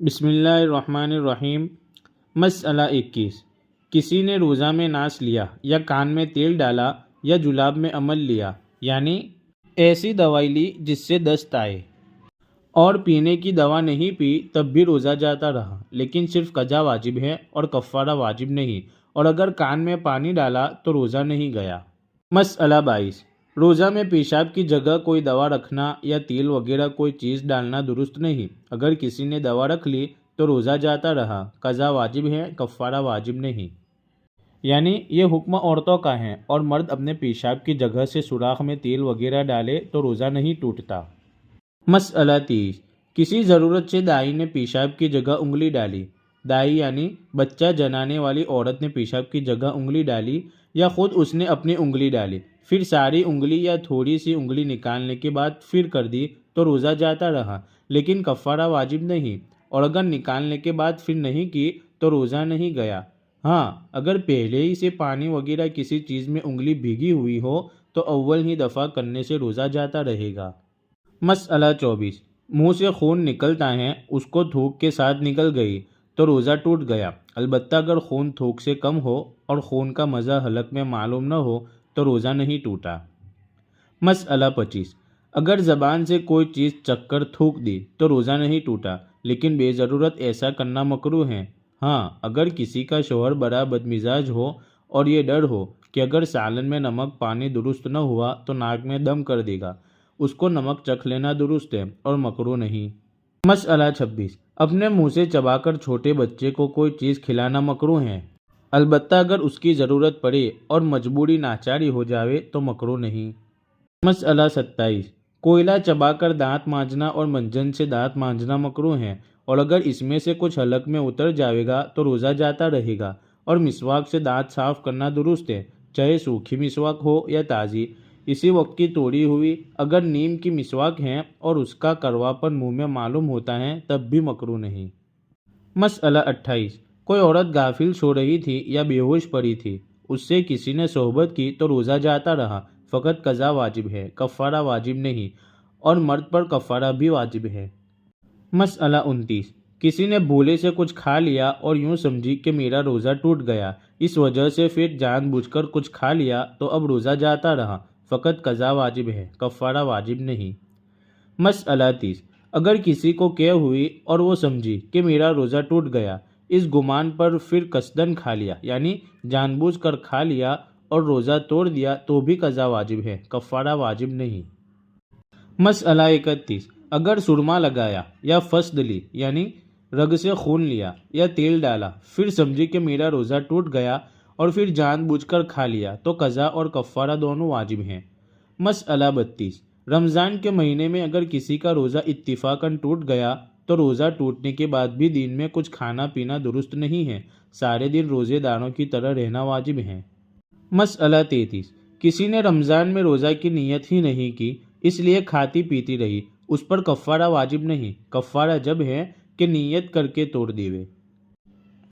بسم اللہ الرحمن الرحیم۔ مسئلہ 21۔ کسی نے روزہ میں ناس لیا یا کان میں تیل ڈالا یا جلاب میں عمل لیا، یعنی ایسی دوائی لی جس سے دست آئے اور پینے کی دوا نہیں پی تب بھی روزہ جاتا رہا، لیکن صرف قضا واجب ہے اور کفارہ واجب نہیں، اور اگر کان میں پانی ڈالا تو روزہ نہیں گیا۔ مسئلہ 22۔ روزہ میں پیشاب کی جگہ کوئی دوا رکھنا یا تیل وغیرہ کوئی چیز ڈالنا درست نہیں۔ اگر کسی نے دوا رکھ لی تو روزہ جاتا رہا، قضا واجب ہے، کفارہ واجب نہیں۔ یعنی یہ حکم عورتوں کا ہے، اور مرد اپنے پیشاب کی جگہ سے سوراخ میں تیل وغیرہ ڈالے تو روزہ نہیں ٹوٹتا۔ مسئلہ 30۔ کسی ضرورت سے دائی نے پیشاب کی جگہ انگلی ڈالی۔ دائی یعنی بچہ جنانے والی عورت نے پیشاب کی جگہ انگلی ڈالی یا خود اس نے اپنی انگلی ڈالی، پھر ساری انگلی یا تھوڑی سی انگلی نکالنے کے بعد پھر کر دی تو روزہ جاتا رہا، لیکن کفارہ واجب نہیں، اور اگر نکالنے کے بعد پھر نہیں کی تو روزہ نہیں گیا۔ ہاں، اگر پہلے ہی سے پانی وغیرہ کسی چیز میں انگلی بھیگی ہوئی ہو تو اول ہی دفعہ کرنے سے روزہ جاتا رہے گا۔ مسئلہ 24۔ منہ سے خون نکلتا ہے، اس کو تھوک کے ساتھ نکل گئی تو روزہ ٹوٹ گیا، البتہ اگر خون تھوک سے کم ہو اور خون کا مزہ حلق میں معلوم نہ ہو تو روزہ نہیں ٹوٹا۔ مسئلہ 25۔ اگر زبان سے کوئی چیز چکھ کر تھوک دی تو روزہ نہیں ٹوٹا، لیکن بے ضرورت ایسا کرنا مکروہ ہے۔ ہاں، اگر کسی کا شوہر بڑا بدمزاج ہو اور یہ ڈر ہو کہ اگر سالن میں نمک پانی درست نہ ہوا تو ناک میں دم کر دے گا، اس کو نمک چکھ لینا درست ہے اور مکروہ نہیں۔ مسئلہ 26۔ اپنے منہ سے چبا کر چھوٹے بچے کو کوئی چیز کھلانا مکروہ ہے، البتہ اگر اس کی ضرورت پڑے اور مجبوری ناچاری ہو جاوے تو مکروہ نہیں۔ مسئلہ 27۔ کوئلہ چبا کر دانت مانجنا اور منجن سے دانت مانجنا مکروہ ہے، اور اگر اس میں سے کچھ حلق میں اتر جاوے گا تو روزہ جاتا رہے گا، اور مسواک سے دانت صاف کرنا درست ہے، چاہے سوکھی مسواک ہو یا تازی، اسی وقت کی توڑی ہوئی۔ اگر نیم کی مسواک ہے اور اس کا کرواپن منہ میں معلوم ہوتا ہے تب بھی مکروہ نہیں۔ مسئلہ 28۔ کوئی عورت غافل سو رہی تھی یا بے ہوش پڑی تھی، اس سے کسی نے صحبت کی تو روزہ جاتا رہا، فقط قضا واجب ہے، کفارہ واجب نہیں، اور مرد پر کفارہ بھی واجب ہے۔ مسئلہ 29۔ کسی نے بھولے سے کچھ کھا لیا اور یوں سمجھی کہ میرا روزہ ٹوٹ گیا، اس وجہ سے پھر جان بوجھ کر کچھ کھا لیا تو اب روزہ جاتا رہا، فقط قضا واجب ہے، کفارہ واجب نہیں۔ مسئلہ 30۔ اگر کسی کو قے ہوئی اور وہ سمجھی کہ میرا روزہ ٹوٹ گیا، اس گمان پر پھر قصداً کھا لیا، یعنی جان بوجھ کر کھا لیا اور روزہ توڑ دیا تو بھی قضا واجب ہے، کفارہ واجب نہیں۔ مسئلہ 31۔ اگر سرما لگایا یا فسد لی، یعنی رگ سے خون لیا یا تیل ڈالا، پھر سمجھی کہ میرا روزہ ٹوٹ گیا اور پھر جان بوجھ کر کھا لیا تو قضا اور کفارہ دونوں واجب ہیں۔ مسئلہ 32۔ رمضان کے مہینے میں اگر کسی کا روزہ اتفاقاً ٹوٹ گیا تو روزہ ٹوٹنے کے بعد بھی دن میں کچھ کھانا پینا درست نہیں ہے، سارے دن روزے داروں کی طرح رہنا واجب ہے۔ مسئلہ 33۔ کسی نے رمضان میں روزہ کی نیت ہی نہیں کی، اس لیے کھاتی پیتی رہی، اس پر کفارہ واجب نہیں، کفارہ جب ہے کہ نیت کر کے توڑ دیوے۔